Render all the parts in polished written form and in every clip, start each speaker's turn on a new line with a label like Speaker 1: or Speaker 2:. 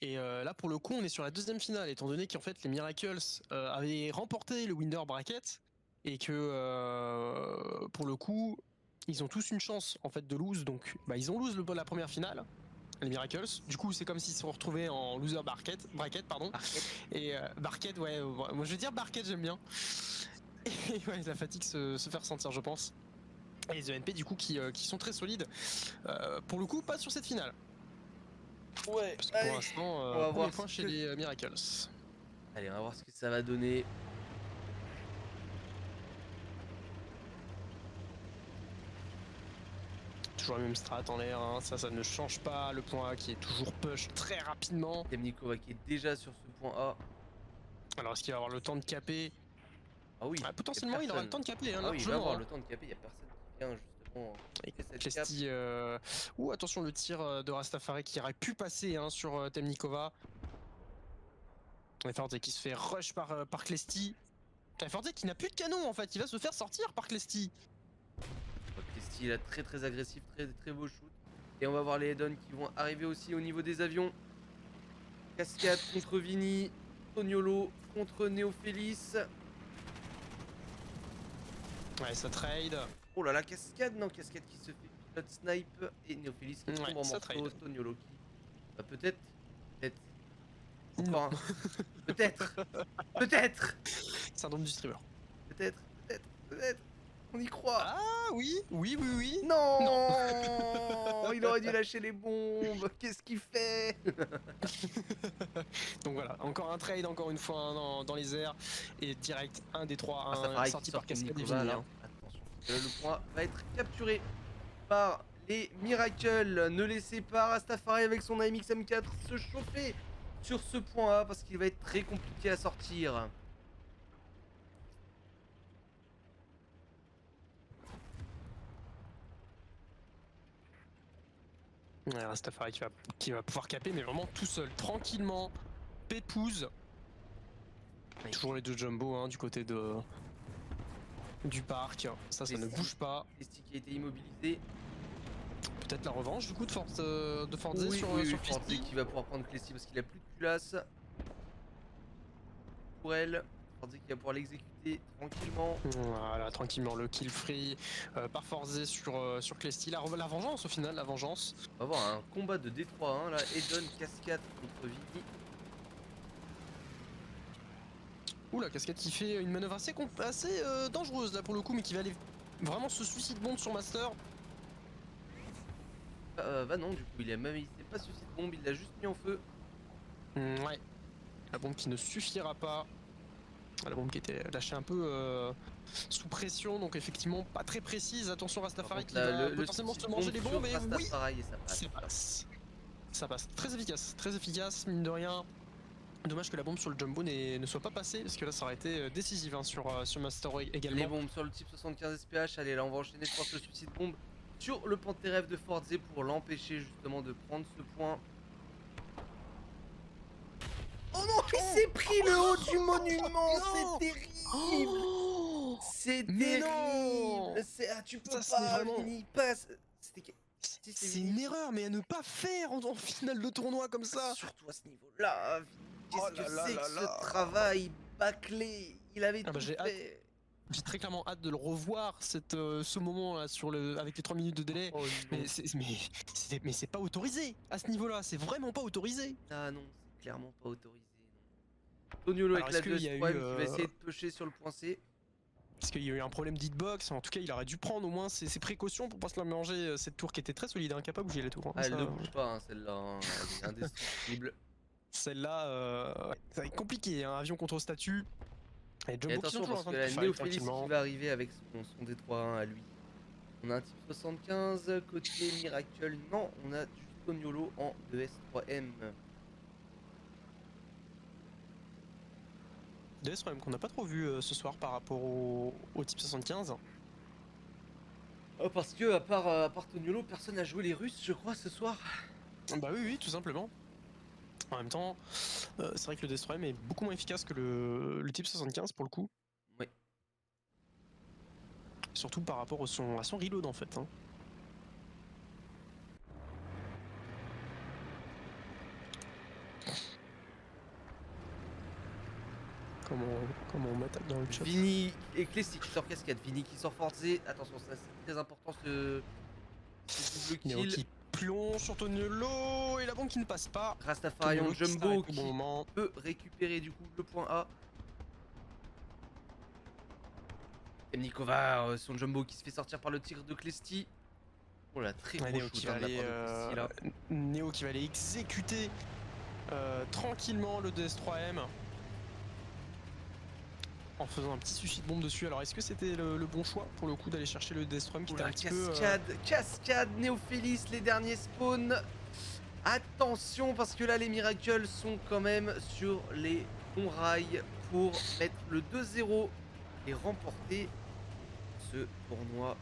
Speaker 1: Et là, pour le coup, on est sur la deuxième finale, étant donné qu'en fait, les Miracles avaient remporté le Winner Bracket et que pour le coup, ils ont tous une chance en fait de lose. Donc, bah, ils ont lose la première finale, les Miracles. Du coup, c'est comme s'ils se sont retrouvés en loser bracket, pardon.
Speaker 2: Arquette.
Speaker 1: Et Barquette, ouais, moi je vais dire Barquette, j'aime bien. Et ouais, la fatigue se fait ressentir, je pense. Et les ENP, du coup, qui sont très solides. Pour le coup, pas sur cette finale.
Speaker 2: Ouais,
Speaker 1: Parce que pour
Speaker 2: allez,
Speaker 1: l'instant,
Speaker 2: on va
Speaker 1: premier
Speaker 2: voir
Speaker 1: point
Speaker 2: ce
Speaker 1: chez
Speaker 2: que...
Speaker 1: les Miracles.
Speaker 2: Allez, on va voir ce que ça va donner.
Speaker 1: Toujours la même strat en l'air, hein. Ça ne change pas. Le point A qui est toujours push très rapidement.
Speaker 2: Temnikova qui est déjà sur ce point A.
Speaker 1: Alors est-ce qu'il va avoir le temps de caper?
Speaker 2: Ah oui, y a
Speaker 1: Potentiellement il aura le
Speaker 2: personne.
Speaker 1: temps de caper, hein,
Speaker 2: Ah oui, il va avoir
Speaker 1: largement.
Speaker 2: le
Speaker 1: Hein.
Speaker 2: temps de caper, il y a personne qui vient justement
Speaker 1: Et
Speaker 2: quitter cette cape.
Speaker 1: Klesti, ouh, attention le tir de Rastafari qui aurait pu passer hein, sur Temnikova. Forte qui se fait rush par Klesti. Forte qui n'a plus de canon en fait, il va se faire sortir par Klesti.
Speaker 2: Klesti il a très agressif, très beau shoot. Et on va voir les head-on qui vont arriver aussi au niveau des avions. Cascade contre Vini. Toniolo contre Neophélis.
Speaker 1: Ouais, ça trade.
Speaker 2: Oh là là, Cascade, non, Cascade qui se fait pilote snipe. Et Neophélis qui tombe en
Speaker 1: Ça
Speaker 2: morceaux.
Speaker 1: trade.
Speaker 2: Toniolo qui... Bah, peut-être...
Speaker 1: Non.
Speaker 2: Encore un. Peut-être. Peut-être.
Speaker 1: Syndrome du streamer.
Speaker 2: Peut-être. On y croit.
Speaker 1: Ah oui. Non.
Speaker 2: Non. Il aurait dû lâcher les bombes. Qu'est-ce qu'il fait?
Speaker 1: Donc voilà, encore un trade, encore une fois hein, dans les airs. Et direct, un des trois,
Speaker 2: Rastafari qui
Speaker 1: sorti
Speaker 2: sort
Speaker 1: par Cascade et
Speaker 2: Temnikova
Speaker 1: Vini.
Speaker 2: là.
Speaker 1: Hein.
Speaker 2: Attention. Le point va être capturé par les Miracles. Ne laissez pas Rastafari avec son AMX M4 se chauffer sur ce point A parce qu'il va être très compliqué à sortir.
Speaker 1: Ouais, Rastafari qui va pouvoir caper, mais vraiment tout seul, tranquillement. Pépouze.
Speaker 2: Ouais.
Speaker 1: Toujours les deux jumbo hein, du côté du parc. Ça ne bouge pas.
Speaker 2: Klesti qui a été immobilisé.
Speaker 1: Peut-être la revanche du coup de Forze
Speaker 2: Oui,
Speaker 1: sur
Speaker 2: Forte
Speaker 1: Klesti.
Speaker 2: qui va pouvoir prendre Klesti parce qu'il a plus de culasse. Pour elle. Forte qui va pouvoir l'exécuter tranquillement.
Speaker 1: Voilà, tranquillement, le kill free par Forze sur Klesti. La vengeance au final, la vengeance.
Speaker 2: On va avoir un combat de D3-1 là. Edon Cascade contre Vini.
Speaker 1: Ouh, la cascade qui fait une manœuvre assez dangereuse là pour le coup, mais qui va aller vraiment se suicide bombe sur Master.
Speaker 2: Bah non, du coup, il s'est pas suicide bombe, il l'a juste mis en feu.
Speaker 1: Ouais, la bombe qui ne suffira pas. La bombe qui était lâchée un peu sous pression, donc effectivement pas très précise. Attention Rastafari qui va potentiellement se manger les bombes, et oui,
Speaker 2: et ça passe.
Speaker 1: Ça passe. Très efficace, mine de rien. Dommage que la bombe sur le jumbo ne soit pas passée, parce que là ça aurait été décisif hein, sur Master également.
Speaker 2: Les bombes sur le type 75 SPH, allez là on va enchaîner je pense le suicide bombe sur le Pantéref de Forze pour l'empêcher justement de prendre ce point. Oh non, il s'est pris le haut du monument, c'est terrible. C'est terrible. Tu peux pas, Vini, passe.
Speaker 1: C'est une erreur, mais à ne pas faire en finale de tournoi comme ça.
Speaker 2: Surtout à ce niveau-là. Qu'est-ce que c'est que ce travail bâclé? Il avait tout fait.
Speaker 1: J'ai très clairement hâte de le revoir ce moment là avec les 3 minutes de délai.
Speaker 2: Oh,
Speaker 1: mais c'est pas autorisé à ce niveau-là, c'est vraiment pas autorisé.
Speaker 2: Ah non, c'est clairement pas autorisé. Toniolo avec la 2 qui va essayer de pusher sur le point C.
Speaker 1: Parce qu'il y a eu un problème d'hitbox, en tout cas il aurait dû prendre au moins ses précautions pour pas se la manger cette tour qui était très solide, incapable de bouger la tour. Hein,
Speaker 2: elle ne bouge pas hein, celle-là, hein. Elle est indestructible.
Speaker 1: Celle-là, ça va être compliqué, hein, avion contre statut.
Speaker 2: Et attention parce que la Neophélis qui va arriver avec son D3-1 à lui. On a un type 75, côté Miracle, non, on a du Toniolo en 2S3M.
Speaker 1: DS qu'on n'a pas trop vu ce soir par rapport au type 75.
Speaker 2: Oh, parce que à part Toniolo, personne n'a joué les Russes, je crois, ce soir.
Speaker 1: Bah oui, tout simplement. En même temps, c'est vrai que le DS3M est beaucoup moins efficace que le type 75 pour le coup.
Speaker 2: Oui.
Speaker 1: Surtout par rapport à son reload en fait. Hein. comment on met dans le chat.
Speaker 2: Vini et Klesty qui sort cascade. Vini qui sort Forze. Attention, ça c'est très important ce double
Speaker 1: Néo
Speaker 2: kill.
Speaker 1: qui plonge sur Toniolo et la bombe qui ne passe pas.
Speaker 2: Rastafarian
Speaker 1: Toniolo
Speaker 2: Jumbo
Speaker 1: s'arrête au
Speaker 2: qui
Speaker 1: bon moment.
Speaker 2: peut récupérer du coup le point A. Temnikova, son Jumbo qui se fait sortir par le tir de Klesty. Oh là, très gros
Speaker 1: Néo
Speaker 2: shoot
Speaker 1: qui
Speaker 2: hein,
Speaker 1: va
Speaker 2: de la
Speaker 1: aller,
Speaker 2: part de Klesty, là.
Speaker 1: Néo qui va aller exécuter tranquillement le DS3M en faisant un petit suicide bombe dessus. Alors est-ce que c'était le bon choix pour le coup d'aller chercher le DS3M qui était un petit peu
Speaker 2: Cascade, Néophélis, les derniers spawns. Attention parce que là les Miracles sont quand même sur les bons rails pour mettre le 2-0 et remporter ce tournoi.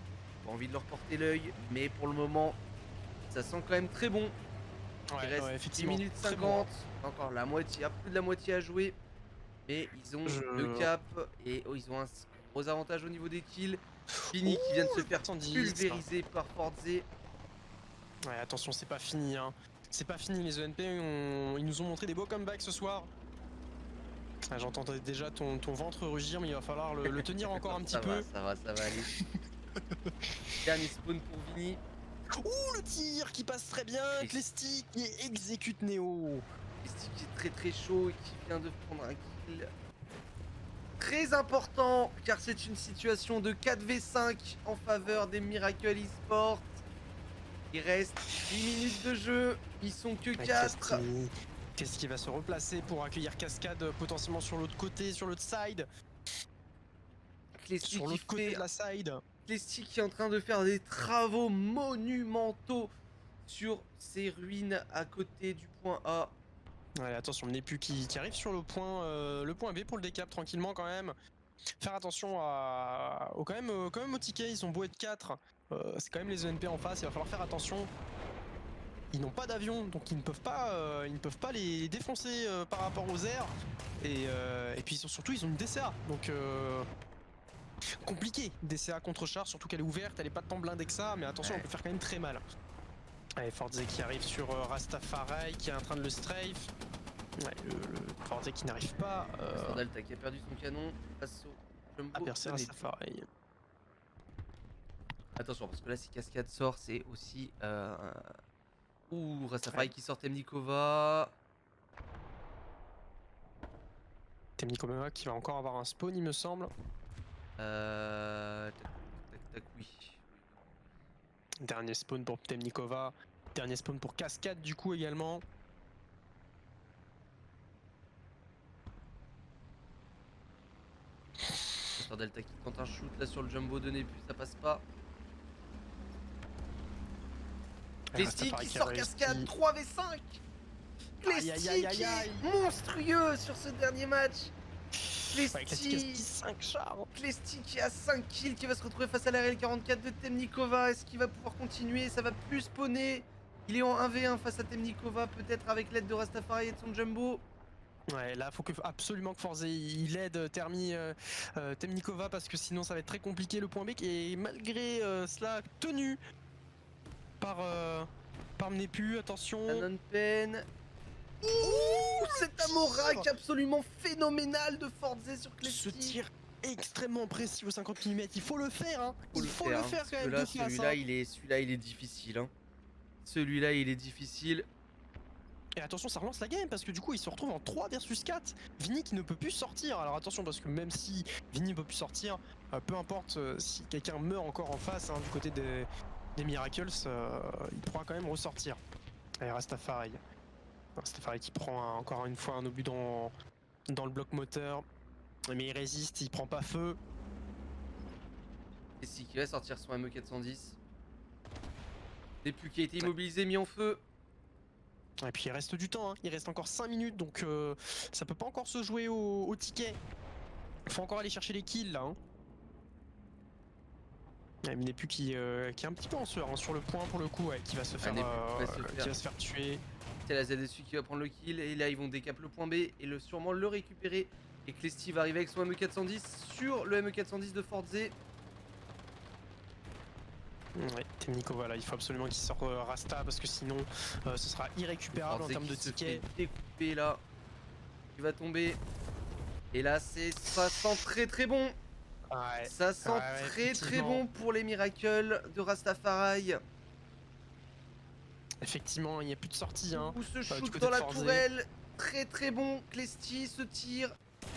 Speaker 2: Pas envie de leur porter l'œil, mais pour le moment ça sent quand même très bon. Il reste 10
Speaker 1: effectivement,
Speaker 2: minutes
Speaker 1: très
Speaker 2: 50,
Speaker 1: bon.
Speaker 2: encore la moitié, plus de la moitié à jouer. Mais ils ont le cap et ils ont un gros avantage au niveau des kills. Vini qui vient de se faire
Speaker 1: 110,
Speaker 2: pulvériser par Forze.
Speaker 1: Ouais, attention, c'est pas fini. Hein. C'est pas fini, les ENP, ils nous ont montré des beaux comebacks ce soir. Ah, j'entendais déjà ton ventre rugir, mais il va falloir le tenir encore un petit peu.
Speaker 2: Ça va aller. Dernier spawn pour Vini.
Speaker 1: Ouh, le tir qui passe très bien. Klesty qui exécute Néo.
Speaker 2: Klesty qui est très chaud et qui vient de prendre un kill très important car c'est une situation de 4v5 en faveur des Miracle Esports. Il reste 10 minutes de jeu, ils sont que 4.
Speaker 1: Qu'est-ce qui va se replacer pour accueillir Cascade potentiellement sur l'autre côté, sur l'autre side?
Speaker 2: Klesty
Speaker 1: sur l'autre côté de la side.
Speaker 2: Klesty qui est en train de faire des travaux monumentaux sur ces ruines à côté du point A.
Speaker 1: Ouais, attention, Nepu qui arrive sur le point B pour le décap tranquillement quand même. Faire attention quand même au ticket, ils ont beau être 4, c'est quand même les ENP en face, il va falloir faire attention. Ils n'ont pas d'avion, donc ils ne peuvent pas les défoncer par rapport aux airs. Et puis surtout ils ont une DCA, donc compliqué. DCA contre char, surtout qu'elle est ouverte, elle est pas tant blindée que ça, mais attention, on peut faire quand même très mal. Allez, Forze qui arrive sur Rastafari qui est en train de le strafe. Ouais, le Forze qui n'arrive pas.
Speaker 2: Delta qui a perdu son canon face au Jumbo.
Speaker 1: À percer Rastafari.
Speaker 2: Attention, parce que là, si Cascade sort, c'est aussi. Ouh, Rastafari qui sort Temnikova.
Speaker 1: Temnikova qui va encore avoir un spawn, il me semble.
Speaker 2: Tac, oui.
Speaker 1: Dernier spawn pour Temnikova. Dernier spawn pour Cascade, du coup, également.
Speaker 2: Delta qui tente un shoot là sur le Jumbo de Nepu, ça passe pas. Klesty qui sort Cascade 3v5. Klesty qui est monstrueux sur ce dernier match. Klesty qui a 5 kills, qui va se retrouver face à la RL44 de Temnikova. Est-ce qu'il va pouvoir continuer? Ça va plus spawner. Il est en 1v1 face à Temnikova, peut-être avec l'aide de Rastafari et de son Jumbo.
Speaker 1: Ouais, là, faut absolument que Forze il aide Temnikova parce que sinon ça va être très compliqué. Le point B qui est malgré cela tenu par Nepu. Attention.
Speaker 2: Anon Pen. Ouh, cet amorak absolument phénoménal de Forze sur Klesty.
Speaker 1: Ce tir extrêmement précis au 50 mm, il faut le faire, hein. Il faut le faire quand même.
Speaker 2: Là, celui-là, il est difficile. Hein. Celui-là, il est difficile.
Speaker 1: Et attention, ça relance la game parce que du coup, il se retrouve en 3 versus 4. Vini qui ne peut plus sortir. Alors attention, parce que même si Vini ne peut plus sortir, peu importe si quelqu'un meurt encore en face du côté des Miracles, il pourra quand même ressortir. Allez, Rastafari. Rastafari qui prend encore une fois un obus dans le bloc moteur. Mais il résiste, il prend pas feu.
Speaker 2: Et si qui va sortir son ME410. Nepu qui a été immobilisé, mis en feu.
Speaker 1: Et puis il reste du temps, il reste encore 5 minutes, donc ça peut pas encore se jouer au ticket. Il faut encore aller chercher les kills là. Il n'est plus qui est un petit peu en sueur sur le point pour le coup, qui va se faire, qui va se faire tuer.
Speaker 2: C'est la ZSU qui va prendre le kill et là ils vont décap le point B et sûrement le récupérer. Et Klesty va arriver avec son ME410 sur le ME410 de Forze.
Speaker 1: Ouais, Temnikova là, il faut absolument qu'il sorte Rasta parce que sinon ce sera irrécupérable en termes de tickets.
Speaker 2: Découpé là, il va tomber. Et là, ça sent très très bon.
Speaker 1: Ouais.
Speaker 2: Ça sent
Speaker 1: Ouais,
Speaker 2: très très
Speaker 1: effectivement.
Speaker 2: bon pour les Miracles de Rastafari.
Speaker 1: Effectivement, il n'y a plus de sortie, hein.
Speaker 2: Ou ce
Speaker 1: Du
Speaker 2: shoot
Speaker 1: côté
Speaker 2: dans
Speaker 1: de
Speaker 2: la
Speaker 1: Forzé.
Speaker 2: tourelle. Très très bon. Clesti se tire.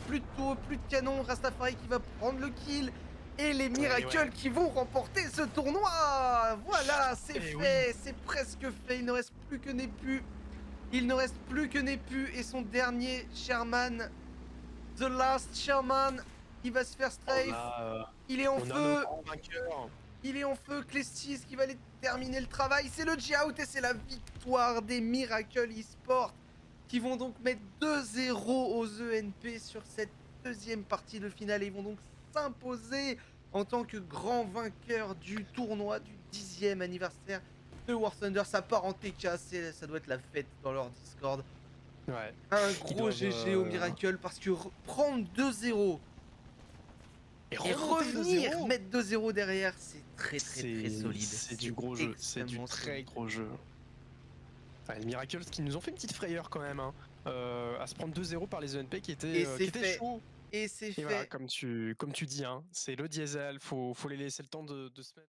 Speaker 2: Plutôt plus de canon. Rastafari qui va prendre le kill. Et les Miracles
Speaker 1: ouais.
Speaker 2: qui vont remporter ce tournoi. Voilà, c'est
Speaker 1: Eh
Speaker 2: fait. C'est presque fait. Il ne reste plus que Népu. Il ne reste plus que Népu et son dernier Sherman. The Last Sherman. Il va se faire strafe. Il est en
Speaker 1: On a nos
Speaker 2: feu.
Speaker 1: grands vainqueurs.
Speaker 2: Il est en feu, Clestis qui va aller terminer le travail. C'est le G-Out et c'est la victoire des Miracle Esports qui vont donc mettre 2-0 aux ENP sur cette deuxième partie de finale et ils vont donc s'imposer en tant que grand vainqueur du tournoi du 10e anniversaire de War Thunder. Ça part en TK, ça doit être la fête dans leur Discord.
Speaker 1: Ouais.
Speaker 2: Un gros GG au Miracle parce que prendre 2-0 et revenir mettre 2-0 derrière, c'est très solide.
Speaker 1: C'est du gros jeu, c'est du très gros jeu. Ouais, les Miracles qui nous ont fait une petite frayeur quand même, hein, à se prendre 2-0 par les ENP qui étaient chauds.
Speaker 2: Et c'est fait.
Speaker 1: Voilà, comme tu dis, hein, c'est le diesel, faut les laisser le temps de se mettre.